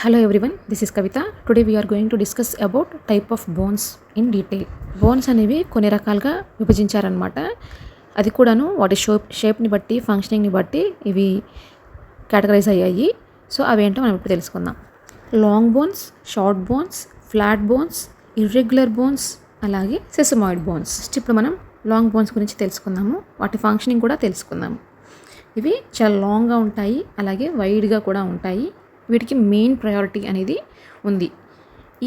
Hello everyone, this is Kavita. Today we are going to discuss about type of bones in detail. Bones అనేవి కొన్ని రకాలుగా విభజించారనమాట. అది కూడాను వాటి షేప్ని బట్టి ఫంక్షనింగ్ని బట్టి ఇవి కేటగరైజ్ అయ్యాయి. సో అవేంటో మనం ఇప్పుడు తెలుసుకుందాం. Long bones, short bones, flat bones, irregular bones, అలాగే సెసమాయిడ్ బోన్స్. ఇప్పుడు మనం లాంగ్ బోన్స్ గురించి తెలుసుకుందాము. వాటి ఫంక్షనింగ్ కూడా తెలుసుకుందాము. ఇవి చాలా లాంగ్గా ఉంటాయి, అలాగే వైడ్గా కూడా ఉంటాయి. వీటికి మెయిన్ ప్రయారిటీ అనేది ఉంది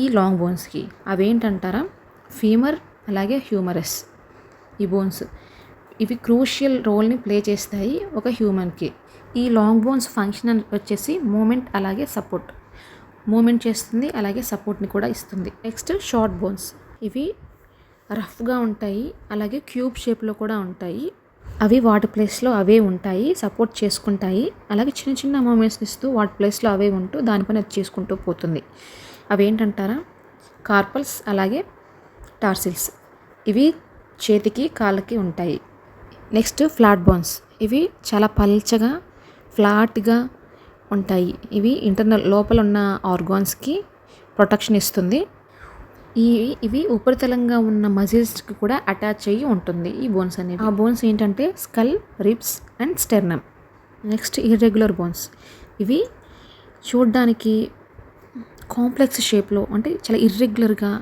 ఈ లాంగ్ బోన్స్కి. అవేంటంటారా, ఫీమర్ అలాగే హ్యూమరస్. ఈ బోన్స్ ఇవి క్రూషియల్ రోల్ని ప్లే చేస్తాయి ఒక హ్యూమన్కి. ఈ లాంగ్ బోన్స్ ఫంక్షన్ వచ్చేసి మూమెంట్ అలాగే సపోర్ట్. మూమెంట్ చేస్తుంది, అలాగే సపోర్ట్ని కూడా ఇస్తుంది. Next short bones. ఇవి రఫ్గా ఉంటాయి, అలాగే క్యూబ్ షేప్లో కూడా ఉంటాయి. అవి వాటి ప్లేస్లో అవే ఉంటాయి, సపోర్ట్ చేసుకుంటాయి. అలాగే చిన్న చిన్న మూమెంట్స్ని ఇస్తూ వాటి ప్లేస్లో అవే ఉంటూ దానిపైన అది చేసుకుంటూ పోతుంది. అవేంటంటారా, కార్పల్స్ అలాగే టార్సిల్స్. ఇవి చేతికి కాళ్ళకి ఉంటాయి. Next flat bones. ఇవి చాలా పల్చగా ఫ్లాట్గా ఉంటాయి. ఇవి ఇంటర్నల్ లోపల ఉన్న ఆర్గాన్స్కి ప్రొటెక్షన్ ఇస్తుంది. ఇవి ఉపరితలంగా ఉన్న మజిల్స్కి కూడా అటాచ్ అయ్యి ఉంటుంది ఈ బోన్స్ అనేవి. ఆ బోన్స్ ఏంటంటే skull, ribs and sternum. Next irregular bones. ఇవి చూడడానికి కాంప్లెక్స్ షేప్లో, అంటే చాలా ఇర్రెగ్యులర్గా,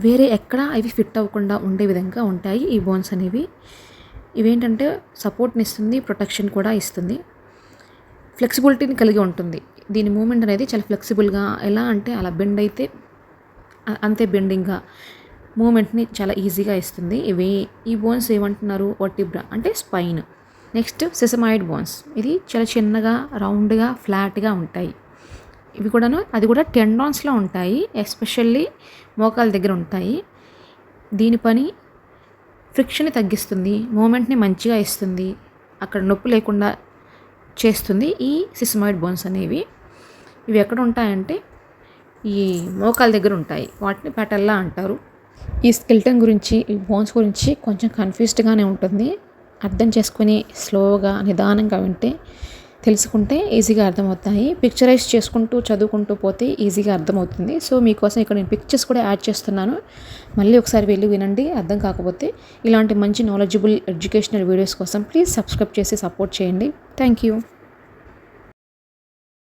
వేరే ఎక్కడ ఇవి ఫిట్ అవ్వకుండా ఉండే విధంగా ఉంటాయి ఈ బోన్స్ అనేవి. ఇవేంటంటే సపోర్ట్ని ఇస్తుంది, ప్రొటెక్షన్ కూడా ఇస్తుంది, ఫ్లెక్సిబిలిటీని కలిగి ఉంటుంది. దీని మూమెంట్ అనేది చాలా ఫ్లెక్సిబుల్గా, ఎలా అంటే అలా బెండ్ అయితే అంతే బెండింగ్గా మూమెంట్ని చాలా ఈజీగా ఇస్తుంది. ఈ బోన్స్ ఏమంటున్నారు, వర్టిబ్రా అంటే స్పైన్. Next sesamoid bones. ఇది చాలా చిన్నగా, రౌండ్గా, ఫ్లాట్గా ఉంటాయి. ఇవి కూడాను, అది కూడా టెండాన్స్లో ఉంటాయి, ఎస్పెషల్లీ మోకాల దగ్గర ఉంటాయి. దీని పని ఫ్రిక్షన్ని తగ్గిస్తుంది, మూమెంట్ని మంచిగా ఇస్తుంది, అక్కడ నొప్పి లేకుండా చేస్తుంది ఈ సెసమాయిడ్ బోన్స్ అనేవి. ఇవి ఎక్కడ ఉంటాయంటే ఈ మోకాల దగ్గర ఉంటాయి. వాటిని పెటల్లా అంటారు. ఈ స్కెల్టన్ గురించి, ఈ బోన్స్ గురించి కొంచెం కన్ఫ్యూజ్డ్గానే ఉంటుంది. అర్థం చేసుకొని స్లోగా, నిదానంగా వింటే, తెలుసుకుంటే ఈజీగా అర్థమవుతాయి. పిక్చరైజ్ చేసుకుంటూ చదువుకుంటూ పోతే ఈజీగా అర్థమవుతుంది. సో మీకోసం ఇక్కడ నేను పిక్చర్స్ కూడా యాడ్ చేస్తున్నాను. మళ్ళీ ఒకసారి వెళ్ళి వినండి. అర్థం కాకపోతే ఇలాంటి మంచి నాలెడ్జబుల్ ఎడ్యుకేషనల్ వీడియోస్ కోసం ప్లీజ్ సబ్స్క్రైబ్ చేసి సపోర్ట్ చేయండి. Thank you.